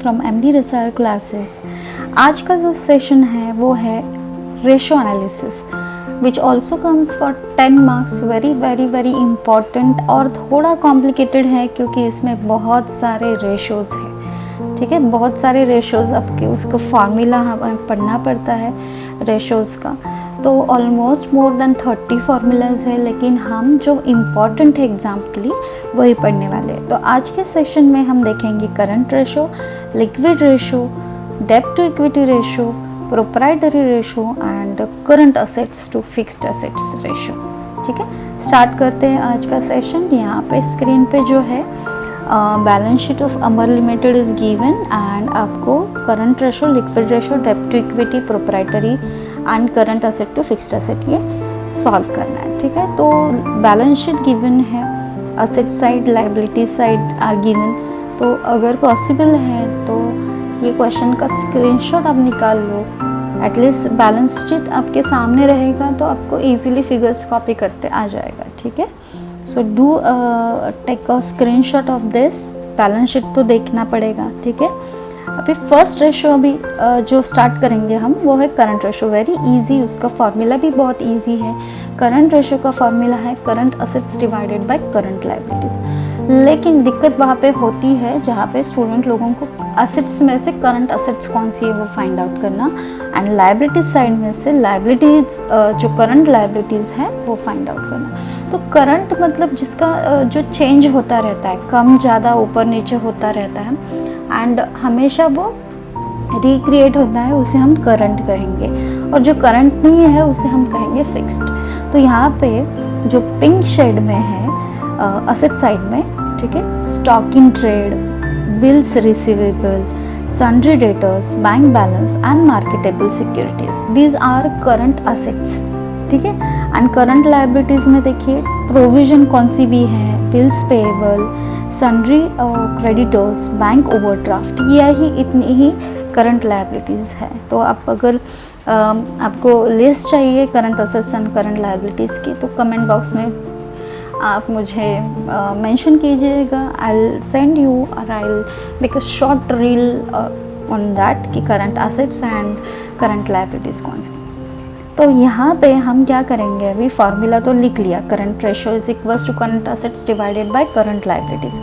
From MD research classes. आज का जो सेशन है वो है ratio analysis which also comes for 10 marks. Very very very important और थोड़ा कॉम्प्लिकेटेड है क्योंकि इसमें बहुत सारे रेशोज़ हैं। ठीक है, बहुत सारे रेशोज़ आपके उसको फार्मूला हमें पढ़ना पड़ता है रेशोज़ का। तो ऑलमोस्ट मोर देन 30 फार्मूलाज है, लेकिन हम जो इम्पॉर्टेंट है एग्ज़ाम के लिए वही पढ़ने वाले हैं। तो आज के सेशन में हम देखेंगे करंट रेशो, लिक्विड रेशो, डेब्ट to equity ratio, proprietary ratio and current assets to fixed assets ratio. ठीक है, स्टार्ट करते हैं आज का सेशन। यहाँ पे स्क्रीन पे जो है balance sheet of Amar limited is given and आपको करंट रेशो, लिक्विड रेशो, डेब्ट to equity, proprietary and current asset to fixed asset ये सॉल्व करना है। ठीक है, तो बैलेंस शीट गिवन है, asset side, liability side are given. तो अगर पॉसिबल है तो ये क्वेश्चन का स्क्रीनशॉट आप निकाल लो। एटलीस्ट बैलेंस शीट आपके सामने रहेगा तो आपको इजीली फिगर्स कॉपी करते आ जाएगा। ठीक है, so do take a screenshot of this. Balance sheet तो देखना पड़ेगा। ठीक है, अभी फर्स्ट रेशो अभी जो स्टार्ट करेंगे हम वो है करंट रेशो। वेरी इजी, उसका फार्मूला भी बहुत इजी है। करंट रेशो का फार्मूला है current assets divided by current liabilities. लेकिन दिक्कत वहाँ पे होती है जहाँ पे स्टूडेंट लोगों को असेट्स में से करंट असेट्स कौन सी है वो फाइंड आउट करना एंड लाइबिलिटीज साइड में से लाइबिलिटीज जो करंट लाइबिलिटीज़ है वो फाइंड आउट करना। तो करंट मतलब जिसका जो चेंज होता रहता है, कम ज़्यादा ऊपर नीचे होता रहता है एंड हमेशा वो रिक्रिएट होता है, उसे हम करंट कहेंगे। और जो करंट नहीं है उसे हम कहेंगे फिक्स्ड। तो यहाँ पे जो पिंक शेड में है असेट साइड में, ठीक है, stock in trade, bills receivable, sundry debtors, bank balance and marketable securities, these are current assets. ठीक है, एंड करंट लाइबिलिटीज़ में देखिए प्रोविजन कौन सी भी है, bills payable, sundry creditors, bank overdraft, यही इतनी ही करंट लाइबिलिटीज़ है। तो आप अगर आपको लिस्ट चाहिए current assets and current liabilities की तो कमेंट बॉक्स में आप मुझे मेंशन कीजिएगा। आई विल सेंड यू और I will make a short reel on that कि current assets and current liabilities कौन सी। तो यहाँ पे हम क्या करेंगे, अभी फार्मूला तो लिख लिया, current ratio is equals to current assets divided by current liabilities.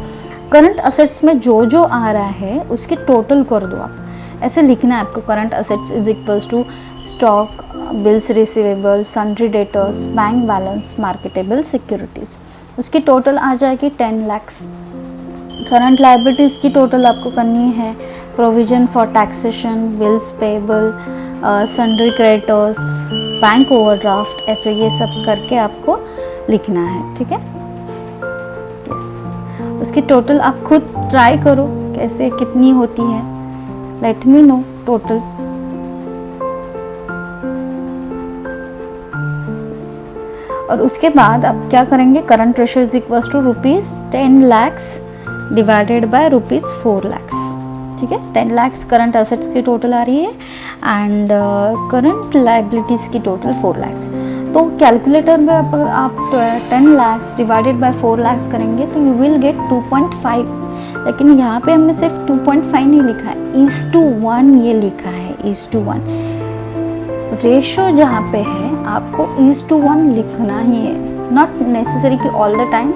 Current assets में जो जो आ रहा है उसकी टोटल कर दो आप, ऐसे लिखना है आपको। Current assets is equals to stock, bills receivable, sundry debtors, bank balance, marketable securities, उसकी टोटल आ जाएगी 10 lakhs। करंट लाइबिलिटीज़ की टोटल आपको करनी है provision for taxation, bills payable, sundry creditors, bank overdraft, ऐसे ये सब करके आपको लिखना है। ठीक है, यस, उसकी टोटल आप खुद ट्राई करो कैसे कितनी होती है, लेट मी नो टोटल। और उसके बाद आप क्या करेंगे, current ratio is equals to ₹10 lakhs divided by ₹4 lakhs। ठीक है, 10 lakhs करंट असेट्स की टोटल आ रही है एंड करंट लाइबिलिटीज़ की टोटल 4 lakhs। तो कैलकुलेटर में अगर आप 10 lakhs डिवाइडेड बाय 4 lakhs करेंगे तो यू विल गेट 2.5। लेकिन यहाँ पे हमने सिर्फ 2.5 नहीं लिखा है, is/1 ये लिखा है, is/1। रेशो जहाँ पे है आपको is/1 लिखना ही है, नॉट नेसेसरी कि all the time.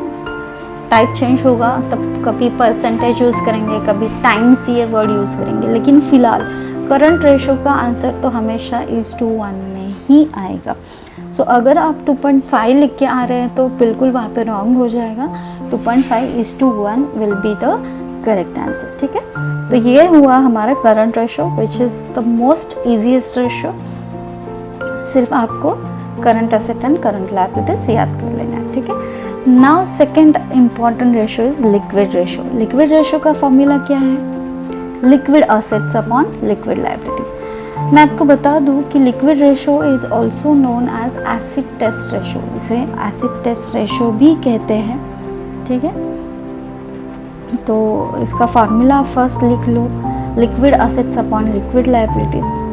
Type change होगा तब कभी परसेंटेज यूज़ करेंगे, कभी टाइम्स ये वर्ड यूज़ करेंगे, लेकिन फ़िलहाल करंट रेशो का आंसर तो हमेशा is/1 में ही आएगा। सो अगर आप 2.5 लिख के आ रहे हैं तो बिल्कुल वहाँ पे रॉन्ग हो जाएगा। 2.5 is/1 will be the correct answer. ठीक है, तो ये हुआ हमारा current ratio which is the most easiest ratio. सिर्फ आपको current asset and current liabilities याद कर लेना है। ठीक है, now second important ratio is liquid ratio. Liquid ratio का फॉर्मूला क्या है, liquid assets upon liquid liability. मैं आपको बता दूं कि liquid ratio is also known as acid test ratio, इसे एसिड टेस्ट रेशो भी कहते हैं। ठीक है, तो इसका फार्मूला फर्स्ट लिख लो, liquid assets upon liquid liabilities.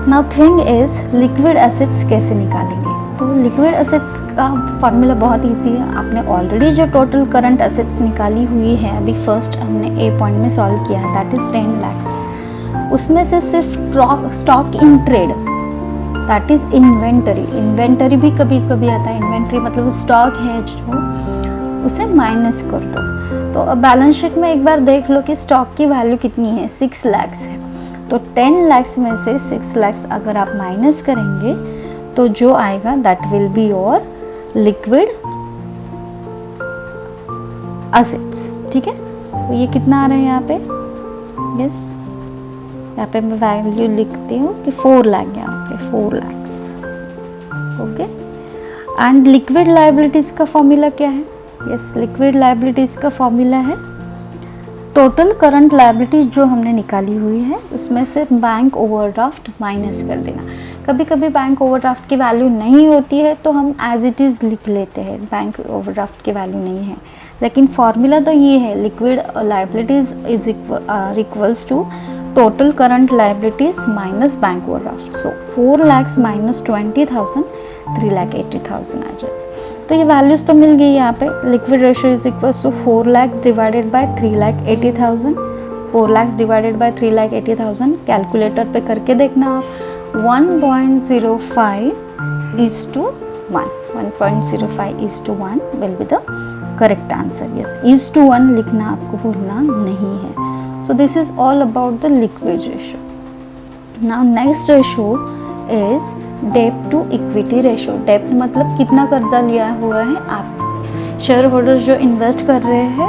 Now thing is liquid assets कैसे निकालेंगे। तो लिक्विड एसेट्स का फॉर्मूला बहुत इजी है, आपने ऑलरेडी जो टोटल करंट एसेट्स निकाली हुई है अभी फर्स्ट हमने ए पॉइंट में सॉल्व किया है, दैट इज़ 10 lakhs, उसमें से सिर्फ stock in trade that is inventory, inventory भी कभी कभी आता है, इन्वेंटरी मतलब स्टॉक है जो, उसे माइनस कर दो। तो अब बैलेंस शीट में एक बार देख लो कि स्टॉक की वैल्यू कितनी है, 6 lakhs है, तो 10 lakhs में से 6 lakhs अगर आप माइनस करेंगे तो जो आएगा that will be your liquid assets. ठीक है, तो ये कितना आ रहा है यहाँ पे, यस यहाँ पे मैं वैल्यू लिखती हूँ कि 4 lakh, यहाँ पे 4 lakhs। Okay, and liquid liabilities का फॉर्मूला क्या है, यस लिक्विड लायबिलिटीज़ का फॉर्मूला है टोटल करंट लायबिलिटीज जो हमने निकाली हुई है उसमें से बैंक ओवरड्राफ्ट माइनस कर देना। कभी कभी बैंक ओवरड्राफ्ट की वैल्यू नहीं होती है तो हम एज इट इज़ लिख लेते हैं, बैंक ओवरड्राफ्ट की वैल्यू नहीं है, लेकिन फॉर्मूला तो ये है liquid liabilities is equals to total current liabilities minus bank overdraft. So 4 lakhs minus 20,000 3,80,000 आ जाए। तो ये वैल्यूज़ तो मिल गई यहाँ पे, liquid ratio is equals to 4 lakh divided by 3,80,000, 4 lakhs divided by 3,80,000, calculator पे करके देखना आप 1.05 is to 1, 1.05 is to 1 will be the correct answer. Yes, is to 1 लिखना आपको भूलना नहीं है. So this is all about the liquid ratio. Now next ratio is डेब्ट टू इक्विटी रेशो। डेब्ट मतलब कितना कर्जा लिया हुआ है आप, शेयर होल्डर्स जो इन्वेस्ट कर रहे हैं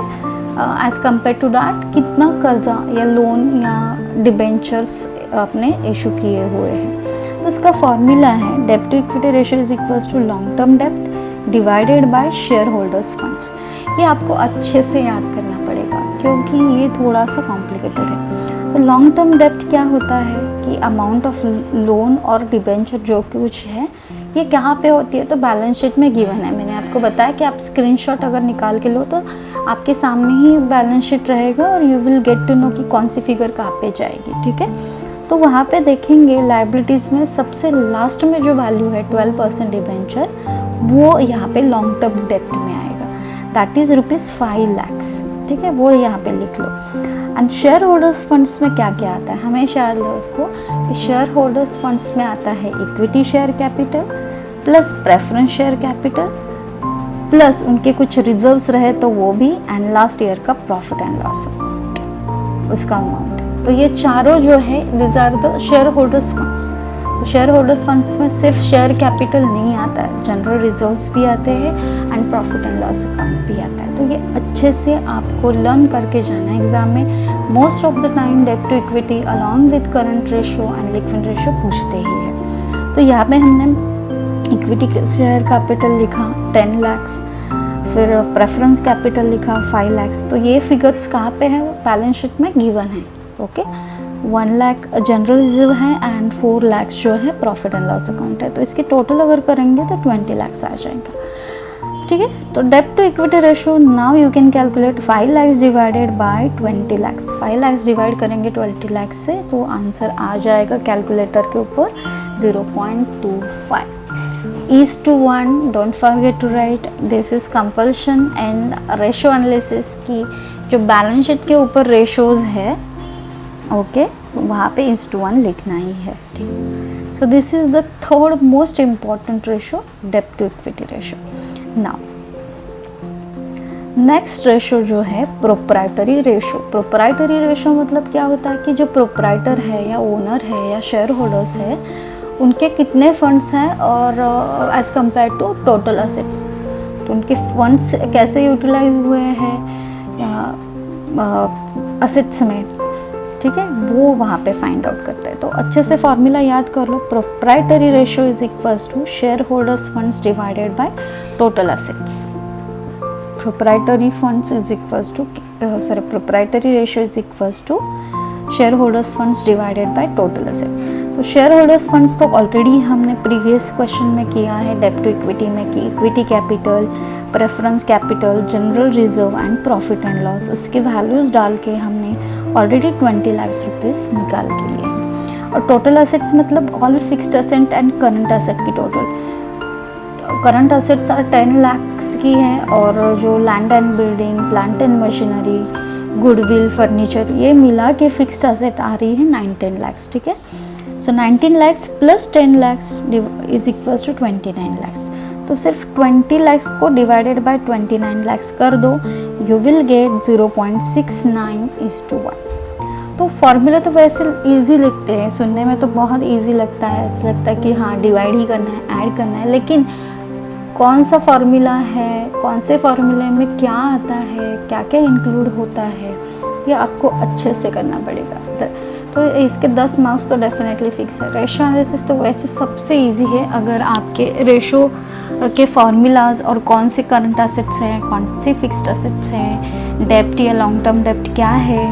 एज कम्पेयर टू दैट कितना कर्जा या लोन या डिबेंचर्स आपने इशू किए हुए हैं। तो इसका फॉर्मूला है डेब्ट to equity ratio is equals to long term डेब्ट divided by share holders funds. ये आपको अच्छे से याद करना पड़ेगा क्योंकि ये थोड़ा सा कॉम्प्लिकेटेड है। तो लॉन्ग टर्म डेब्ट क्या होता है कि अमाउंट ऑफ लोन और डिबेंचर जो कुछ है ये कहाँ पे होती है, तो बैलेंस शीट में गिवन है। मैंने आपको बताया कि आप स्क्रीनशॉट अगर निकाल के लो तो आपके सामने ही बैलेंस शीट रहेगा और you will get to know कि कौन सी फिगर कहाँ पे जाएगी। ठीक है, तो वहाँ पे देखेंगे लाइबिलिटीज़ में सबसे लास्ट में जो वैल्यू है 12% डिबेंचर, वो यहाँ पे लॉन्ग टर्म डेब्ट में आएगा, दैट इज़ ₹5 lakhs। ठीक है, वो यहाँ पे लिख लो। एंड शेयर होल्डर्स फंड्स में क्या क्या आता है, हमेशा याद रखो कि शेयर होल्डर्स फंड्स में आता है equity share capital plus preference share capital plus उनके कुछ रिजर्व्स रहे तो वो भी, एंड लास्ट ईयर का प्रॉफिट एंड लॉस उसका अमाउंट। तो ये चारों जो है this are the shareholders funds. तो शेयर होल्डर्स फंड्स में सिर्फ शेयर कैपिटल नहीं आता है, जनरल रिजर्व्स भी आते हैं and profit and loss account भी आता है। तो ये अच्छे से आपको लर्न करके जाना है एग्जाम में। मोस्ट ऑफ द टाइम डेब्ट to equity along with current ratio and liquid ratio पूछते ही है। तो यहाँ पे हमने इक्विटी शेयर कैपिटल लिखा 10 lakhs, फिर प्रेफरेंस कैपिटल लिखा 5 lakhs। तो ये फिगर्स कहाँ पे है, बैलेंस शीट में गिवन है। ओके, 1 lakh जनरल रिजर्व है एंड 4 lakhs जो है प्रॉफिट एंड लॉस अकाउंट है। तो इसकी टोटल अगर करेंगे तो 20 lakhs आ जाएगा। ठीक है, तो डेब्ट to equity ratio now you can calculate 5 lakhs divided by 20 lakhs। 5 lakhs divide करेंगे 20 lakhs से तो आंसर आ जाएगा कैलकुलेटर के ऊपर 0.25 is to 1। Don't forget to write, this is compulsion and ratio analysis की जो बैलेंस शीट के ऊपर रेशोज है ओके वहाँ पे is to 1 लिखना ही है। ठीक, so this is the third most important ratio, डेब्ट to equity ratio. Now next ratio जो है प्रोप्राइटरी रेशो। प्रोप्राइटरी रेशो मतलब क्या होता है कि जो प्रोप्राइटर है या ओनर है या शेयर होल्डर्स है उनके कितने फंड्स हैं और as compare to total assets, तो उनके फंड्स कैसे यूटिलाइज हुए हैं असेट्स में, ठीक है, वो वहाँ पे फाइंड आउट करते हैं। तो अच्छे से फॉर्मूला याद कर लो, proprietary ratio is equals to shareholders funds divided by total assets. Proprietary funds is equals to proprietary ratio is equals to shareholders funds divided by total asset. तो shareholders funds तो already हमने previous question में किया है डेब्ट to equity में कि equity capital, preference capital, general reserve and profit and loss, उसके वैल्यूज़ डाल के हमने ऑलरेडी 20 lakhs रुपीज़ निकाल के लिए हैं। और टोटल असेट्स मतलब all fixed asset and current asset की टोटल। करंट असेट्स 10 lakhs की है, और जो land and building, plant and machinery, goodwill, furniture, ये मिला के फिक्स्ड असेट आ रही है 19 lakhs, ठीक है। So 19 lakhs plus 10 lakhs is equals to 29 lakhs। तो सिर्फ 20 lakhs को डिवाइडेड बाय 29 lakhs कर दो, यू विल गेट 0.69:1। तो फॉर्मूला तो वैसे इजी लिखते हैं, सुनने में तो बहुत इजी लगता है, ऐसा लगता है कि हाँ डिवाइड ही करना है, ऐड करना है, लेकिन कौन सा फॉर्मूला है, कौन से फॉर्मूले में क्या आता है, क्या क्या इंक्लूड होता है, ये आपको अच्छे से करना पड़ेगा। तो इसके 10 मार्क्स तो डेफिनेटली फिक्स है। रेशो एनालिसिस तो वैसे सबसे इजी है, अगर आपके रेशो के फॉर्मूलाज और कौन से करंट असेट्स हैं, कौन से फिक्स्ड असेट्स हैं, डेप्ट या लॉन्ग टर्म डेप्ट क्या है,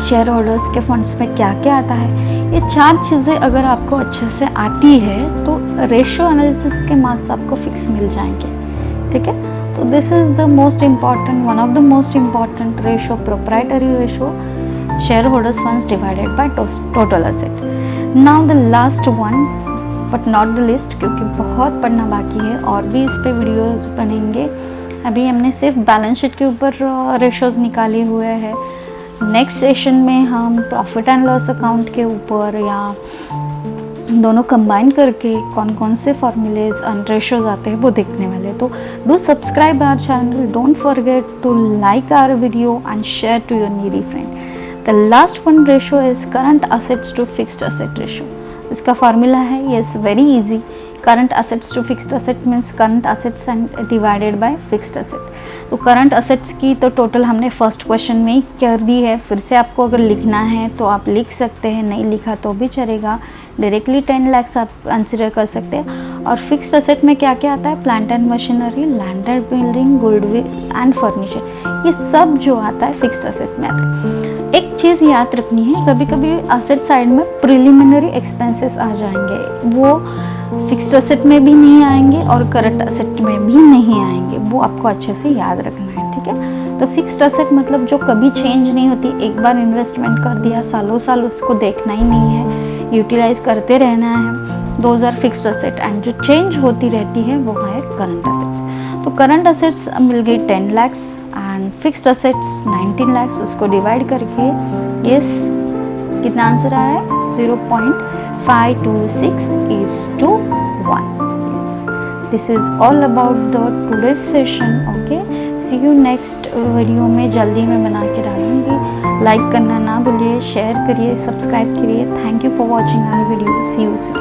शेयर होल्डर्स के फंड्स में क्या क्या आता है, ये 4 चीज़ें अगर आपको अच्छे से आती है तो रेशो एनालिसिस के मार्क्स आपको फिक्स मिल जाएंगे, ठीक है। तो this is the most important, one of the most important ratio, proprietary ratio, share holders funds divided by total asset. Now the last one but not the list, क्योंकि बहुत पढ़ना बाकी है और भी इस पे वीडियोस बनेंगे। अभी हमने सिर्फ बैलेंस शीट के ऊपर रेशोज़ निकाले हुए हैं। नेक्स्ट सेशन में हम प्रॉफिट एंड लॉस अकाउंट के ऊपर या दोनों कंबाइन करके कौन कौन से फॉर्मूलेज एंड रेशोज आते हैं वो देखने वाले। तो do subscribe our channel, don't forget to like our video and share to your needy friend. The last one ratio is current assets to fixed asset ratio. इसका फार्मूला है, yes very easy, current assets to fixed asset means current assets and divided by fixed asset. तो current assets की तो total हमने first question में ही कर दी है, फिर से आपको अगर लिखना है तो आप लिख सकते हैं, नहीं लिखा तो भी चलेगा। डायरेक्टली 10 lakhs आप कंसिडर कर सकते हैं। और फिक्स्ड असेट में क्या क्या आता है, plant and machinery, land and building, goodwill and furniture, ये सब जो आता है फिक्स्ड असेट में आता है। एक चीज़ याद रखनी है, कभी कभी असेट साइड में प्रिलिमिनरी एक्सपेंसेस आ जाएंगे, वो फिक्स्ड असेट में भी नहीं आएंगे और करंट असेट में भी नहीं आएंगे, वो आपको अच्छे से याद रखना है, ठीक है। तो फिक्स्ड असेट मतलब जो कभी चेंज नहीं होती, एक बार इन्वेस्टमेंट कर दिया, सालों साल उसको देखना ही नहीं है, यूटिलाइज करते रहना है, those are fixed asset. And जो चेंज होती रहती है वो है करंट असेट्स। तो करंट असेट्स मिल गई 10 lakhs and fixed assets 19 lakhs, उसको डिवाइड करके यस कितना आंसर आ रहा है, 0.526:1। Yes, this is all about the today's session. Okay, see you next video में, जल्दी मैं बना के डालूंगी। लाइक करना ना भूलिए, शेयर करिए, सब्सक्राइब करिए। Thank you for watching our video. See you soon.